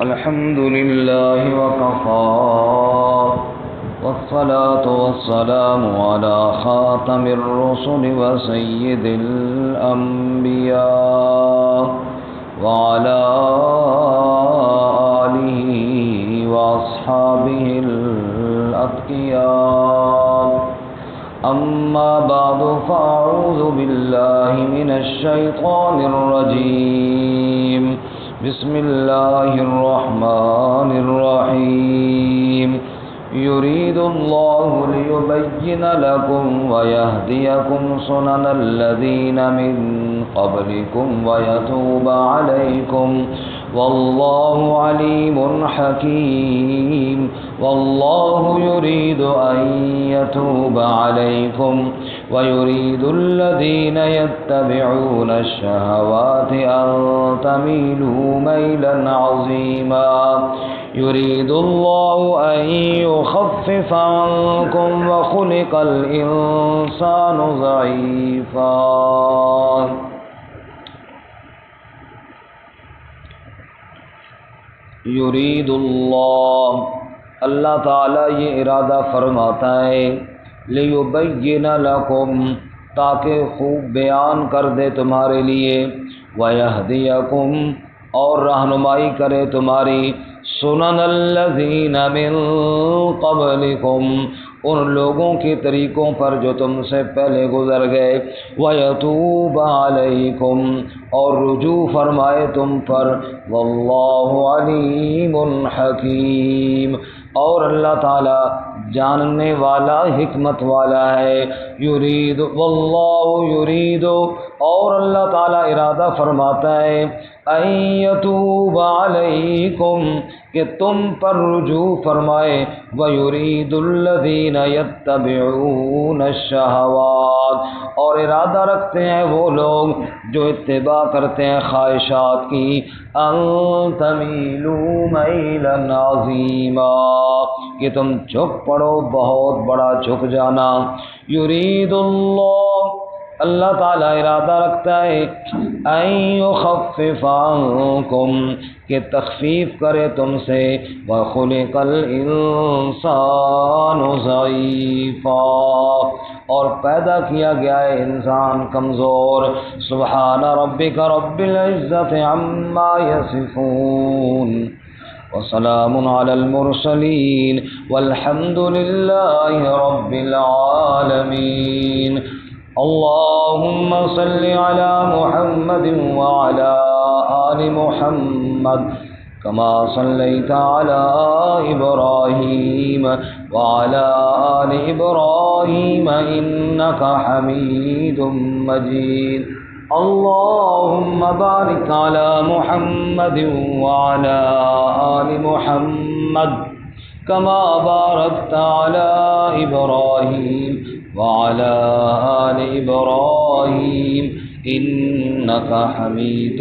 الحمد لله وكفى والصلاة والسلام على خاتم الرسل وسيد الأنبياء وعلى آله وأصحابه الأتقياء أما بعد فأعوذ بالله من الشيطان الرجيم بسم الله الرحمن الرحيم يريد الله ليبين لكم ويهديكم سنن الذين من قبلكم ويتوب عليكم والله عليم حكيم والله يريد أن يتوب عليكم ويريد الذين يتبعون الشهوات أن تميلوا ميلا عظيما يريد الله أن يخفف عنكم وخلق الإنسان ضعيفا یرید اللہ تعالیٰ یہ ارادہ فرماتا ہے لیبین لکم تاکہ خوب بیان کر دے تمہارے لیے ویہدیکم اور رہنمائی کرے تمہاری سنن الذین من قبلکم ان لوگوں کے طریقوں پر جو تم سے پہلے گزر گئے وَيَتُوبَ عَلَيْكُمْ اور رجوع فرمائے تم پر واللہ علیم حکیم اور اللہ تعالی جاننے والا حکمت والا ہے یرید واللہ یرید اور اللہ تعالی ارادہ فرماتا ہے ان یتوب علیکم کہ تم پر رجوع فرمائے وَيُرِيدُ الَّذِينَ يَتَّبِعُونَ الشَّهَوَاتِ اور ارادہ رکھتے ہیں وہ لوگ جو اتباع کرتے ہیں خواہشات کی ان تَمِيلُوا مَيْلًا عَظِيمًا کہ تم جھک پڑو بہت بڑا جھک جانا یرید اللہ تعالیٰ ارادہ رکھتا ہے ان یخفف عنکم کہ تخفیف کرے تم سے وخلق الانسان ضعیفا اور پیدا کیا گیا ہے انسان کمزور سبحان ربک رب العزت عما یصفون وسلام علی المرسلین والحمد للہ رب العالمین اللهم صل على محمد وعلى آل محمد كما صليت على إبراهيم وعلى آل إبراهيم إنك حميد مجيد اللهم بارك على محمد وعلى آل محمد كما باركت على إبراهيم وعلى آل إبراهيم إنك حميد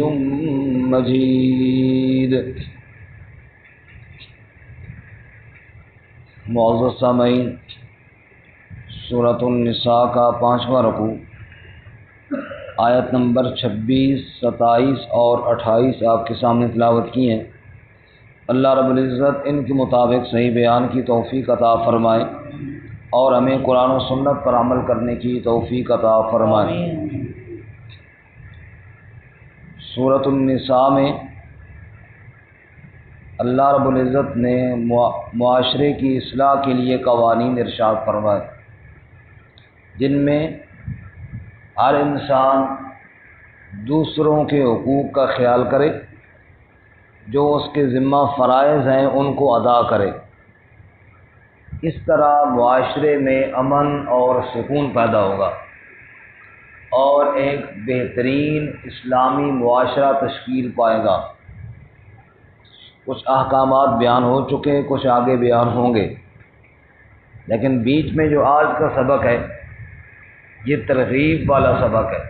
مجيد معزز سامعین سورۃ النساء کا 5واں رکوع آیت نمبر 26، 27 اور 28 آپ کے سامنے تلاوت کی ہیں۔ اللہ رب العزت ان کے مطابق صحیح بیان کی توفیق عطا فرمائے اور ہمیں قرآن و سنت پر عمل کرنے کی توفیق عطا فرمائے۔ سورۃ النساء میں اللہ رب العزت نے معاشرے کی اصلاح کے لیے قوانین ارشاد فرمائے جن میں ہر انسان دوسروں کے حقوق کا خیال کرے، جو اس کے ذمہ فرائض ہیں ان کو ادا کرے۔ اس طرح معاشرے میں امن اور سکون پیدا ہوگا اور ایک بہترین اسلامی معاشرہ تشکیل پائے گا۔ کچھ احکامات بیان ہو چکے، کچھ آگے بیان ہوں گے، لیکن بیچ میں جو آج کا سبق ہے یہ ترغیب والا سبق ہے،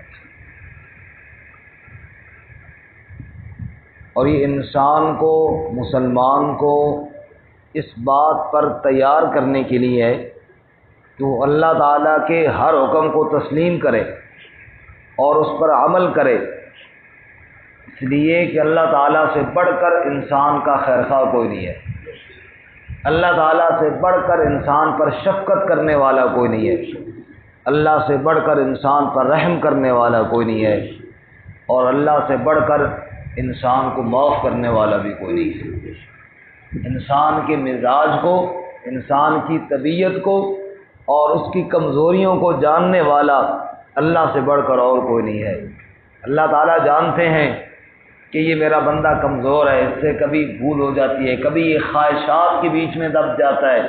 اور یہ انسان کو، مسلمان کو اس بات پر تیار کرنے کے لیے ہے کہ وہ اللہ تعالیٰ کے ہر حکم کو تسلیم کرے اور اس پر عمل کرے، اس لیے کہ اللہ تعالیٰ سے بڑھ کر انسان کا خیر خواہ کوئی نہیں ہے، اللہ تعالیٰ سے بڑھ کر انسان پر شفقت کرنے والا کوئی نہیں ہے، اللہ سے بڑھ کر انسان پر رحم کرنے والا کوئی نہیں ہے، اور اللہ سے بڑھ کر انسان کو معاف کرنے والا بھی کوئی نہیں ہے۔ انسان کے مزاج کو، انسان کی طبیعت کو اور اس کی کمزوریوں کو جاننے والا اللہ سے بڑھ کر اور کوئی نہیں ہے۔ اللہ تعالیٰ جانتے ہیں کہ یہ میرا بندہ کمزور ہے، اس سے کبھی بھول ہو جاتی ہے، کبھی یہ خواہشات کے بیچ میں دب جاتا ہے،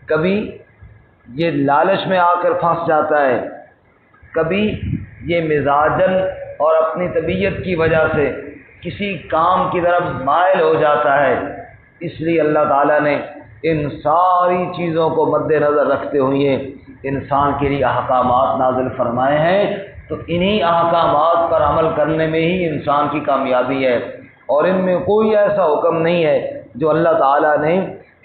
کبھی یہ لالچ میں آ کر پھنس جاتا ہے، کبھی یہ مزاجن اور اپنی طبیعت کی وجہ سے کسی کام کی طرف مائل ہو جاتا ہے۔ اس لیے اللہ تعالیٰ نے ان ساری چیزوں کو مد نظر رکھتے ہوئے انسان کے لیے احکامات نازل فرمائے ہیں، تو انہی احکامات پر عمل کرنے میں ہی انسان کی کامیابی ہے، اور ان میں کوئی ایسا حکم نہیں ہے جو اللہ تعالیٰ نے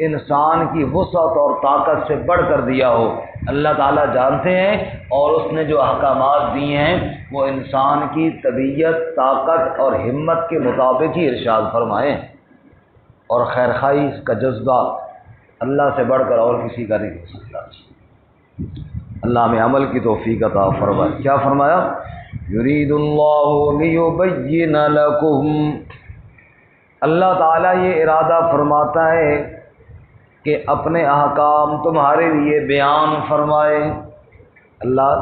انسان کی وسعت اور طاقت سے بڑھ کر دیا ہو۔ اللہ تعالیٰ جانتے ہیں، اور اس نے جو احکامات دیے ہیں وہ انسان کی طبیعت، طاقت اور ہمت کے مطابق ہی ارشاد فرمائے ہیں، اور خیر خواہی کا جذبہ اللہ سے بڑھ کر اور کسی کا نہیں ہو سکتا۔ اللہ میں عمل کی توفیق عطا فرمائے۔ کیا فرمایا؟ یرید اللہ لیبین لکم، اللہ تعالیٰ یہ ارادہ فرماتا ہے کہ اپنے احکام تمہارے لیے بیان فرمائے، اللہ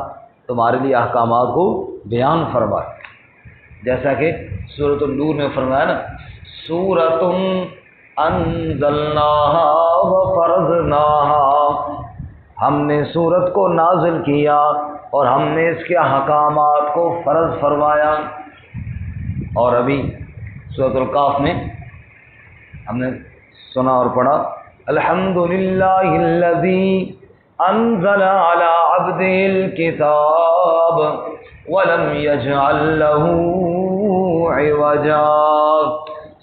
تمہارے لیے احکامات کو بیان فرمائے، جیسا کہ سورۃ النور میں فرمایا نا، سورۃ انزلناہا وفرضناہا، ہم نے سورت کو نازل کیا اور ہم نے اس کے احکامات کو فرض فرمایا۔ اور ابھی سورۃ القاف میں ہم نے سنا اور پڑھا، الحمدللہ الذی انزل علی عبدہ الکتاب ولم یجعل لہ عوجا،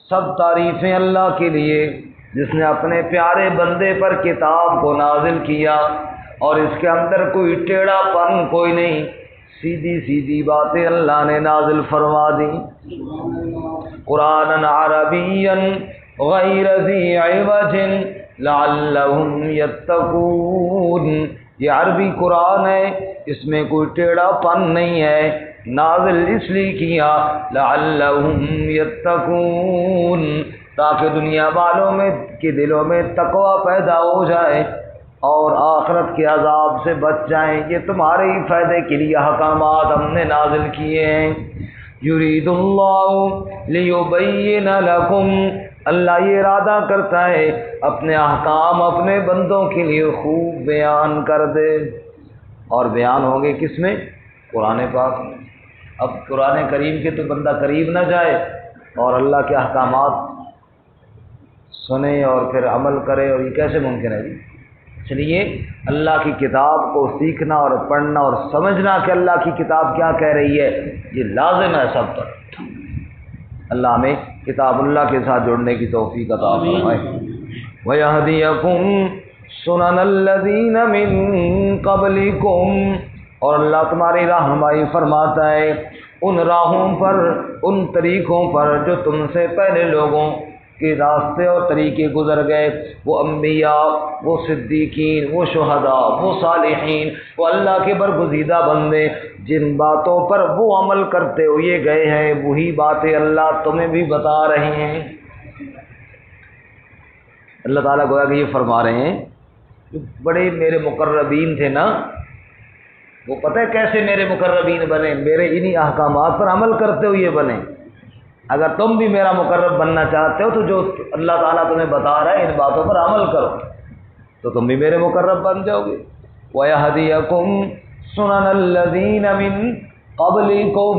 سب تعریفیں اللہ کے لیے جس نے اپنے پیارے بندے پر کتاب کو نازل کیا اور اس کے اندر کوئی ٹیڑھا پن کوئی نہیں، سیدھی سیدھی باتیں اللہ نے نازل فرما دی۔ قرآن عربیا غیر ذی عوج لعلہم یتقون، یہ عربی قرآن ہے، اس میں کوئی ٹیڑھا پن نہیں ہے، نازل اس لیے کیا لعلہم یتقون، تاکہ دنیا والوں میں کے دلوں میں تقوی پیدا ہو جائے اور آخرت کے عذاب سے بچ جائیں۔ یہ تمہارے ہی فائدے کے لیے احکامات ہم نے نازل کیے ہیں۔ یرید اللہ لیبین لکم، اللہ یہ ارادہ کرتا ہے اپنے احکام اپنے بندوں کے لیے خوب بیان کر دے، اور بیان ہوں گے کس میں؟ قرآن پاک میں۔ اب قرآن کریم کے تو بندہ قریب نہ جائے اور اللہ کے احکامات سنے اور پھر عمل کرے، اور یہ کیسے ممکن ہے؟ اس لیے اللہ کی کتاب کو سیکھنا اور پڑھنا اور سمجھنا کہ اللہ کی کتاب کیا کہہ رہی ہے، یہ لازم ہے سب پر۔ اللہ ہمیں کتاب اللہ کے ساتھ جڑنے کی توفیق عطا فرمائے۔ وَيَهْدِيَكُمْ سُنَنَ الَّذِينَ مِن قَبْلِكُمْ، اور اللہ تمہاری رہنمائی فرماتا ہے ان راہوں پر، ان طریقوں پر جو تم سے پہلے لوگوں کے راستے اور طریقے گزر گئے، وہ انبیاء، وہ صدیقین، وہ شہداء، وہ صالحین، وہ اللہ کے برگزیدہ بندے، جن باتوں پر وہ عمل کرتے ہوئے گئے ہیں وہی باتیں اللہ تمہیں بھی بتا رہے ہیں۔ اللہ تعالیٰ گویا کہ یہ فرما رہے ہیں جو بڑے میرے مقربین تھے نا، وہ پتہ ہے کیسے میرے مقربین بنے؟ میرے انہی احکامات پر عمل کرتے ہوئے بنے۔ اگر تم بھی میرا مقرب بننا چاہتے ہو تو جو اللہ تعالیٰ تمہیں بتا رہا ہے ان باتوں پر عمل کرو تو تم بھی میرے مقرب بن جاؤ گے۔ وَيَهْدِيَكُمْ سُنَنَ الَّذِينَ مِن قَبْلِكُمْ،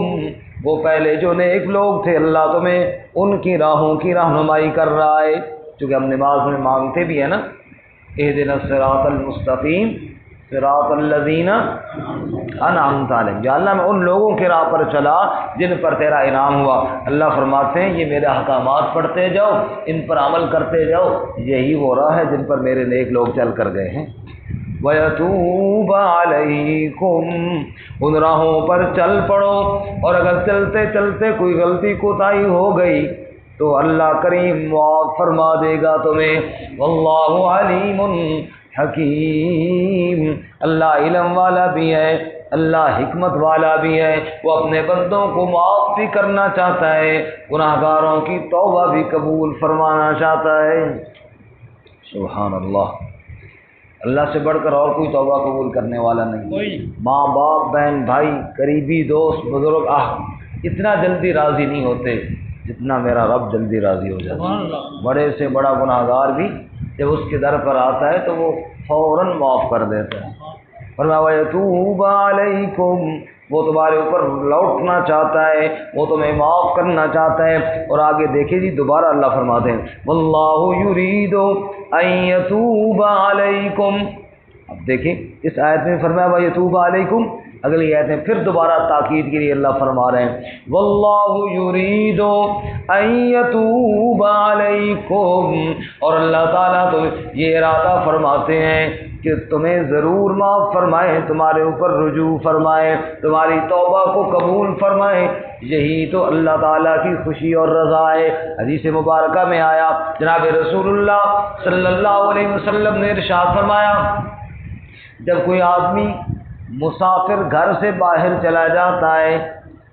وہ پہلے جو نیک لوگ تھے اللہ تمہیں ان کی راہوں کی رہنمائی کر رہا ہے، چونکہ ہم نماز میں مانگتے بھی ہیں نا، اهْدِنَا الصِّرَاطَ الْمُسْتَقِيمَ صراط الذین انعمت علیہم، یا اللہ میں ان لوگوں کے راہ پر چلا جن پر تیرا انعام ہوا۔ اللہ فرماتے ہیں یہ میرے احکامات پڑھتے جاؤ، ان پر عمل کرتے جاؤ، یہی وہ راہ ہے جن پر میرے نیک لوگ چل کر گئے ہیں۔ وَيَتُوبَ عَلَيْكُمْ، ان راہوں پر چل پڑو، اور اگر چلتے چلتے کوئی غلطی کوتاہی ہو گئی تو اللہ کریم معاف فرما دے گا تمہیں۔ واللہ علیم حکیم، اللہ علم والا بھی ہے، اللہ حکمت والا بھی ہے، وہ اپنے بندوں کو معاف بھی کرنا چاہتا ہے، گناہ گاروں کی توبہ بھی قبول فرمانا چاہتا ہے۔ سبحان اللہ، اللہ سے بڑھ کر اور کوئی توبہ قبول کرنے والا نہیں۔ ماں باپ، بہن بھائی، قریبی دوست، بزرگ اتنا جلدی راضی نہیں ہوتے جتنا میرا رب جلدی راضی ہو جاتا ہے۔ بڑے سے بڑا گناہ گار بھی جب اس کے در پر آتا ہے تو وہ فوراً معاف کر دیتا ہے۔ فرمایا وَيَتُوبَ عَلَيْكُمْ، وہ تمہارے اوپر لوٹنا چاہتا ہے، وہ تمہیں معاف کرنا چاہتا ہے۔ اور آگے دیکھیں جی، دوبارہ اللہ فرماتے ہیں وَاللَّهُ يُرِيدُ أَن يَتُوبَ عَلَيْكُمْ۔ اب دیکھیں اس آیت میں فرمایا وَيَتُوبَ عَلَيْكُمْ، اگلی آیت میں پھر دوبارہ تاکید کے لیے اللہ فرما رہے ہیں وَاللَّهُ يُرِيدُ أَن يَتُوبَ عَلَيْكُمْ، اور اللہ تعالیٰ تو یہ ارادہ فرماتے ہیں کہ تمہیں ضرور معاف فرمائے، تمہارے اوپر رجوع فرمائے، تمہاری توبہ کو قبول فرمائے۔ یہی تو اللہ تعالیٰ کی خوشی اور رضا ہے۔ حدیث مبارکہ میں آیا، جناب رسول اللہ صلی اللہ علیہ وسلم نے ارشاد فرمایا، جب کوئی آدمی مسافر گھر سے باہر چلا جاتا ہے،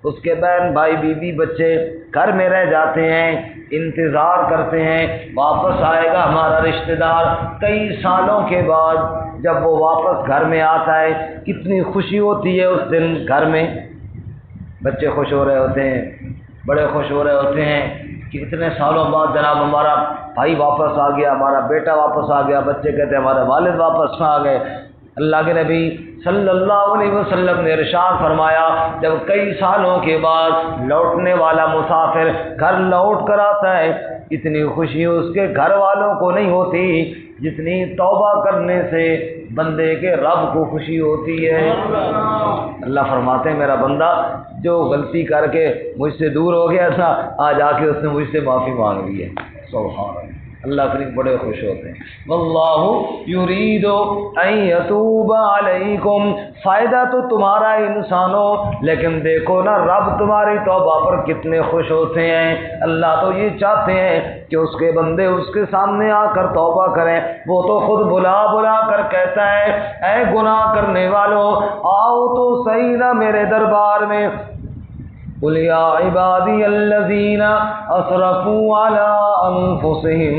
اس کے بہن بھائی بیوی بچے گھر میں رہ جاتے ہیں، انتظار کرتے ہیں واپس آئے گا ہمارا رشتہ دار۔ کئی سالوں کے بعد جب وہ واپس گھر میں آتا ہے، کتنی خوشی ہوتی ہے اس دن گھر میں۔ بچے خوش ہو رہے ہوتے ہیں، بڑے خوش ہو رہے ہوتے ہیں کہ اتنے سالوں بعد جناب ہمارا بھائی واپس آ گیا، ہمارا بیٹا واپس آ گیا۔ بچے کہتے ہیں ہمارے والد واپس آ گئے۔ اللہ کے نبی صلی اللہ علیہ وسلم نے ارشاد فرمایا، جب کئی سالوں کے بعد لوٹنے والا مسافر گھر لوٹ کر آتا ہے، اتنی خوشی اس کے گھر والوں کو نہیں ہوتی جتنی توبہ کرنے سے بندے کے رب کو خوشی ہوتی ہے۔ اللہ فرماتے ہیں میرا بندہ جو غلطی کر کے مجھ سے دور ہو گیا تھا، آج آ کے اس نے مجھ سے معافی مانگ لی ہے۔ سبحان اللہ، اللہ کریم بڑے خوش ہوتے ہیں۔ واللہ یرید ان یتوب علیکم، فائدہ تو تمہارا انسانوں، لیکن دیکھو نا رب تمہاری توبہ پر کتنے خوش ہوتے ہیں۔ اللہ تو یہ چاہتے ہیں کہ اس کے بندے اس کے سامنے آ کر توبہ کریں۔ وہ تو خود بلا بلا کر کہتا ہے، اے گناہ کرنے والوں آؤ تو صحیح نا میرے دربار میں۔ قل یا عبادی الذین اسرفوا علی انفسہم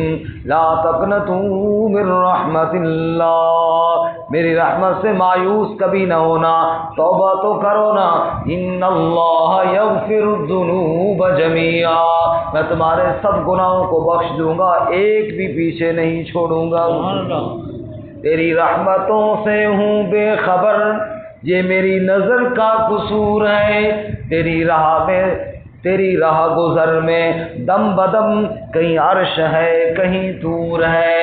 لا تقنطوا من رحمت اللہ، میری رحمت سے مایوس کبھی نہ ہونا، توبہ تو کرو نا۔ ان اللہ یغفر الذنوب جمیعا، میں تمہارے سب گناہوں کو بخش دوں گا، ایک بھی پیچھے نہیں چھوڑوں گا۔ تیری رحمتوں سے ہوں بے خبر، یہ میری نظر کا قصور ہے، تیری راہ گزر میں دم بدم کہیں عرش ہے کہیں طور ہے،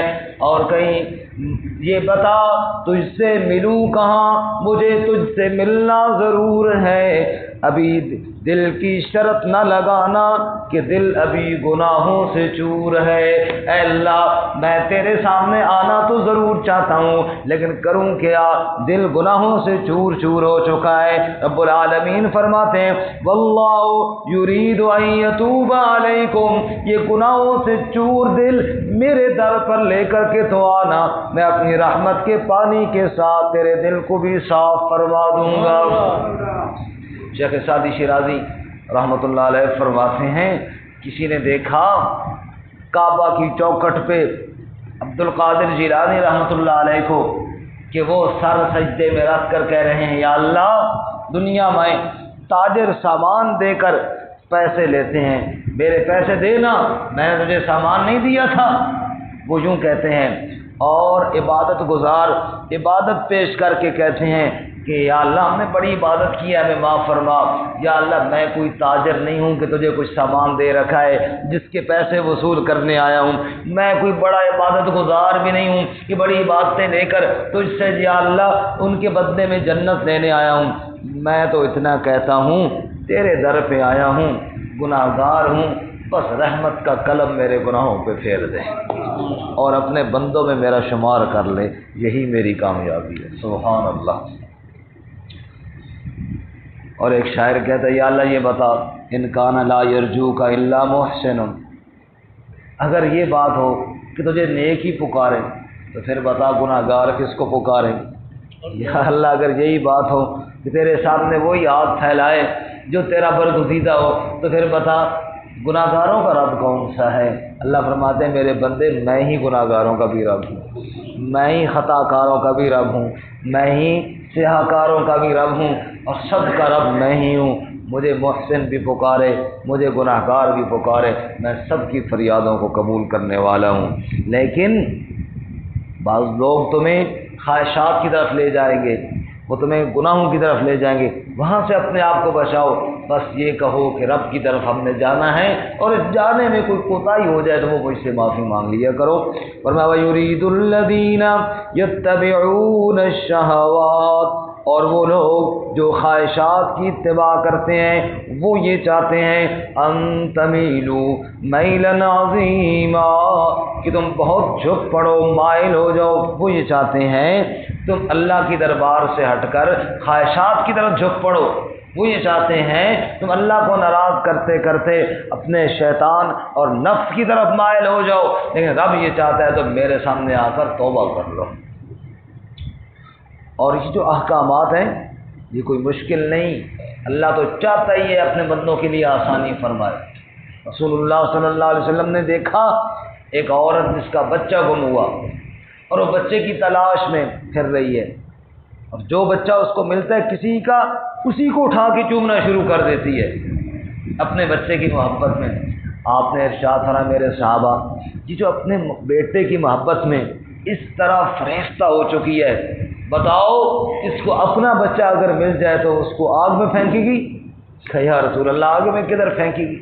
اور کہیں یہ بتا تجھ سے ملوں کہاں، مجھے تجھ سے ملنا ضرور ہے۔ ابھی دل کی شرط نہ لگانا کہ دل ابھی گناہوں سے چور ہے۔ اے اللہ میں تیرے سامنے آنا تو ضرور چاہتا ہوں، لیکن کروں کیا، دل گناہوں سے چور چور ہو چکا ہے۔ رب العالمین فرماتے ہیں واللہ یرید ان یتوب علیکم، یہ گناہوں سے چور دل میرے در پر لے کر کے تو آنا، میں اپنی رحمت کے پانی کے ساتھ تیرے دل کو بھی صاف فرما دوں گا۔ شیخ سعدی شیرازی رحمۃ اللہ علیہ فرماتے ہیں، کسی نے دیکھا کعبہ کی چوکھٹ پہ عبد القادر جیلانی رحمۃ اللہ علیہ کو کہ وہ سر سجدے میں رکھ کر کہہ رہے ہیں، یا اللہ دنیا میں تاجر سامان دے کر پیسے لیتے ہیں، میرے پیسے دینا، میں نے تجھے سامان نہیں دیا تھا۔ وہ یوں کہتے ہیں، اور عبادت گزار عبادت پیش کر کے کہتے ہیں کہ یا اللہ ہم نے بڑی عبادت کی ہے، ہمیں معاف فرما۔ یا اللہ میں کوئی تاجر نہیں ہوں کہ تجھے کچھ سامان دے رکھا ہے جس کے پیسے وصول کرنے آیا ہوں، میں کوئی بڑا عبادت گزار بھی نہیں ہوں کہ بڑی عبادتیں لے کر تجھ سے یا اللہ ان کے بدلے میں جنت لینے آیا ہوں۔ میں تو اتنا کہتا ہوں تیرے در پہ آیا ہوں گناہ گار ہوں، بس رحمت کا قلم میرے گناہوں پہ پھیر دے اور اپنے بندوں میں میرا شمار کر لے، یہی میری کامیابی ہے۔ سبحان اللہ۔ اور ایک شاعر کہتا ہے یا اللہ یہ بتا ان کان لا یرجوک الا محسن، اگر یہ بات ہو کہ تجھے نیک ہی پکارے تو پھر بتا گناہ گار کس کو پکارے۔ یا اللہ اگر یہی بات ہو کہ تیرے سامنے وہی ہاتھ پھیلائے جو تیرا برگزیدہ ہو تو پھر بتا گناہ گاروں کا رب کون سا ہے۔ اللہ فرماتے ہیں میرے بندے میں ہی گناہ گاروں کا بھی رب ہوں، میں ہی خطا کاروں کا بھی رب ہوں، میں ہی سیاہ کاروں کا بھی رب ہوں، اور سب کا رب میں ہی ہوں۔ مجھے محسن بھی پکارے، مجھے گناہ گار بھی پکارے، میں سب کی فریادوں کو قبول کرنے والا ہوں۔ لیکن بعض لوگ تمہیں خواہشات کی طرف لے جائیں گے، وہ تمہیں گناہوں کی طرف لے جائیں گے، وہاں سے اپنے آپ کو بچاؤ۔ بس یہ کہو کہ رب کی طرف ہم نے جانا ہے، اور اس جانے میں کوئی کوتاہی ہو جائے تو وہ مجھ سے معافی مانگ لیا کرو۔ فرمایا وَيُرِيدُ الَّذِينَ يَتَّبِعُونَ الشَّهَوَاتِ، اور وہ لوگ جو خواہشات کی اتباع کرتے ہیں وہ یہ چاہتے ہیں ان تمیلوا میلا عظیما، کہ تم بہت جھک پڑو، مائل ہو جاؤ۔ وہ یہ چاہتے ہیں تم اللہ کی دربار سے ہٹ کر خواہشات کی طرف جھک پڑو، وہ یہ چاہتے ہیں تم اللہ کو ناراض کرتے کرتے اپنے شیطان اور نفس کی طرف مائل ہو جاؤ۔ لیکن رب یہ چاہتا ہے تو میرے سامنے آ کر توبہ کر لو۔ اور یہ جو احکامات ہیں یہ کوئی مشکل نہیں، اللہ تو چاہتا ہی ہے اپنے بندوں کے لیے آسانی فرمائے۔ رسول اللہ صلی اللہ علیہ وسلم نے دیکھا ایک عورت جس کا بچہ گم ہوا اور وہ بچے کی تلاش میں پھر رہی ہے، اور جو بچہ اس کو ملتا ہے کسی کا اسی کو اٹھا کے چومنا شروع کر دیتی ہے اپنے بچے کی محبت میں۔ آپ نے ارشاد فرمایا میرے صحابہ یہ جو اپنے بیٹے کی محبت میں اس طرح فریفتہ ہو چکی ہے، بتاؤ اس کو اپنا بچہ اگر مل جائے تو اس کو آگ میں پھینکے گی؟ کہ یا رسول اللہ آگ میں کدھر پھینکے گی،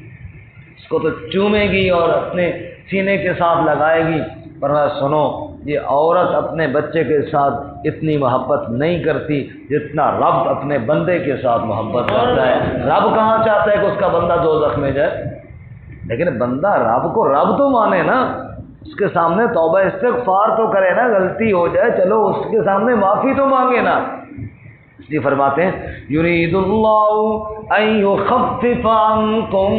اس کو تو چومے گی اور اپنے سینے کے ساتھ لگائے گی۔ فرمایا سنو یہ عورت اپنے بچے کے ساتھ اتنی محبت نہیں کرتی جتنا رب اپنے بندے کے ساتھ محبت کرتا ہے۔ رب کہاں چاہتا ہے کہ اس کا بندہ دوزخ میں جائے، لیکن بندہ رب کو رب تو مانے نا، اس کے سامنے توبہ استغفار تو کرے نا، غلطی ہو جائے چلو اس کے سامنے معافی تو مانگے نا۔ اس لیے فرماتے ہیں یرید اللہ ان یخفف عنکم،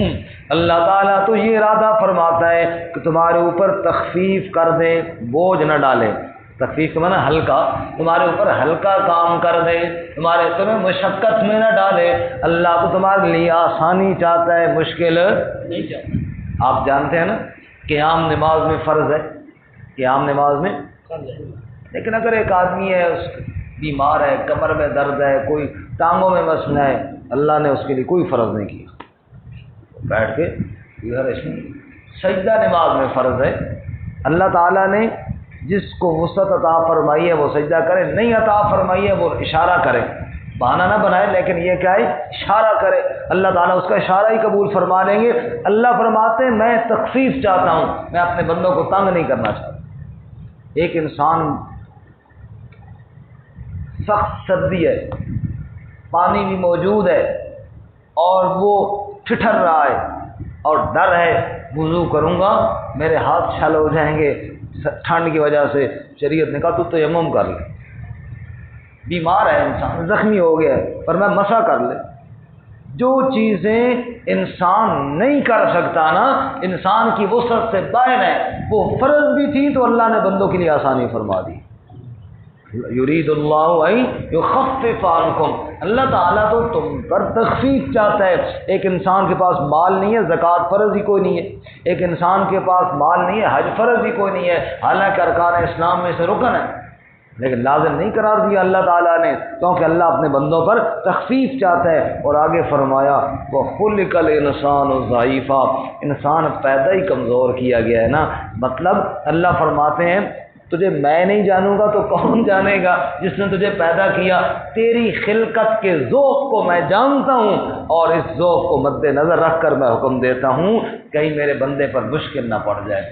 اللہ تعالیٰ تو یہ ارادہ فرماتا ہے کہ تمہارے اوپر تخفیف کر دے، بوجھ نہ ڈالے۔ تخفیف کا معنی ہلکا، تمہارے اوپر ہلکا کام کر دے، تمہیں مشقت میں نہ ڈالے۔ اللہ تو تمہارے لیے آسانی چاہتا ہے، مشکل نہیں چاہتا۔ آپ جانتے ہیں نا قیام نماز میں فرض ہے، قیام نماز میں فرض ہے، لیکن اگر ایک آدمی ہے اس بیمار ہے، کمر میں درد ہے، کوئی ٹانگوں میں مسئلہ ہے، اللہ نے اس کے لیے کوئی فرض نہیں کیا، بیٹھ کے ادھر اس میں سجدہ نماز میں فرض ہے۔ اللہ تعالیٰ نے جس کو وسعت عطا فرمائی ہے وہ سجدہ کرے، نہیں عطا فرمائی ہے وہ اشارہ کرے، بہانہ نہ بنائے، لیکن یہ کیا ہے اشارہ کرے، اللہ تعالیٰ اس کا اشارہ ہی قبول فرما لیں گے۔ اللہ فرماتے ہیں میں تخفیف چاہتا ہوں، میں اپنے بندوں کو تنگ نہیں کرنا چاہتا۔ ایک انسان سخت سردی ہے، پانی بھی موجود ہے اور وہ ٹھٹر رہا ہے اور ڈر ہے وضو کروں گا میرے ہاتھ چھل ہو جائیں گے ٹھنڈ کی وجہ سے، شریعت نے کہا تو تیمم کر لے۔ بیمار ہے انسان، زخمی ہو گیا ہے، پر میں مسح کر لے۔ جو چیزیں انسان نہیں کر سکتا نا، انسان کی وسعت سے باہر ہے، وہ فرض بھی تھی تو اللہ نے بندوں کے لیے آسانی فرما دی۔ یرید اللہ ان یخفف عنکم، اللہ تعالیٰ تو تم پر تخفیف چاہتا ہے۔ ایک انسان کے پاس مال نہیں ہے، زکوٰۃ فرض ہی کوئی نہیں ہے، ایک انسان کے پاس مال نہیں ہے، حج فرض ہی کوئی نہیں ہے، حالانکہ ارکان اسلام میں سے رکن ہے، لیکن لازم نہیں قرار دیا اللہ تعالیٰ نے، کیونکہ اللہ اپنے بندوں پر تخفیف چاہتا ہے۔ اور آگے فرمایا وَخُلِقَ الْإِنسَانُ ضَعِيفًا، انسان پیدا ہی کمزور کیا گیا ہے نا، مطلب اللہ فرماتے ہیں تجھے میں نہیں جانوں گا تو کون جانے گا؟ جس نے تجھے پیدا کیا، تیری خلقت کے ذوق کو میں جانتا ہوں، اور اس ذوق کو مد نظر رکھ کر میں حکم دیتا ہوں کہیں میرے بندے پر مشکل نہ پڑ جائے۔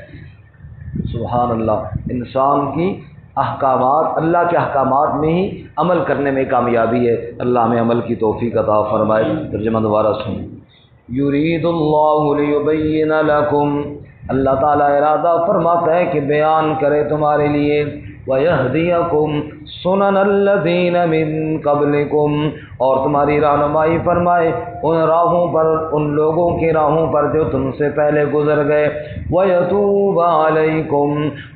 سبحان اللہ، انسان کی احکامات، اللہ کے احکامات میں ہی عمل کرنے میں کامیابی ہے۔ اللہ ہمیں عمل کی توفیق عطا فرمائے۔ ترجمہ دوبارہ سنیں۔ یرید اللہ لیبین لکم، اللہ تعالیٰ ارادہ فرماتا ہے کہ بیان کرے تمہارے لیے، وَيَهْدِيَكُمْ سُنَنَ الَّذِينَ مِن قَبْلِكُمْ، اور تمہاری رہنمائی فرمائے ان راہوں پر، ان لوگوں کی راہوں پر جو تم سے پہلے گزر گئے، وَيَتُوبَ عَلَيْكُمْ،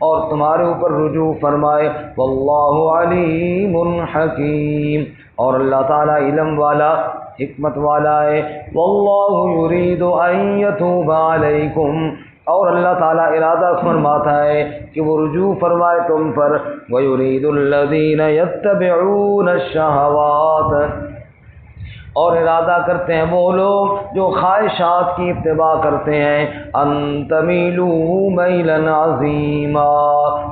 اور تمہارے اوپر رجوع فرمائے، وَاللَّهُ عَلِيمٌ حَكِيمٌ، اور اللہ تعالیٰ علم والا حکمت والا ہے، وَاللَّهُ يُرِيدُ أَن يَتُوبَ عَلَيْكُمْ، اور اللہ تعالیٰ ارادہ فرماتا ہے کہ وہ رجوع فرمائے تم پر، وَيُرِيدُ الَّذِينَ يَتَّبِعُونَ الشَّهَوَاتِ، اور ارادہ کرتے ہیں وہ لوگ جو خواہشات کی اتباع کرتے ہیں، ان تمیلوا میلا عظیما،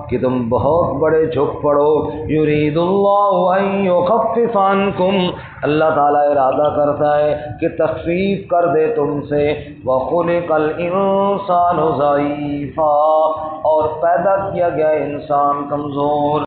کہ تم بہت بڑے جھک پڑو، یرید اللہ ان یخفف عنکم، اللہ تعالیٰ ارادہ کرتا ہے کہ تخفیف کر دے تم سے، وخلق الانسان ضعیفا، اور پیدا کیا گیا انسان کمزور۔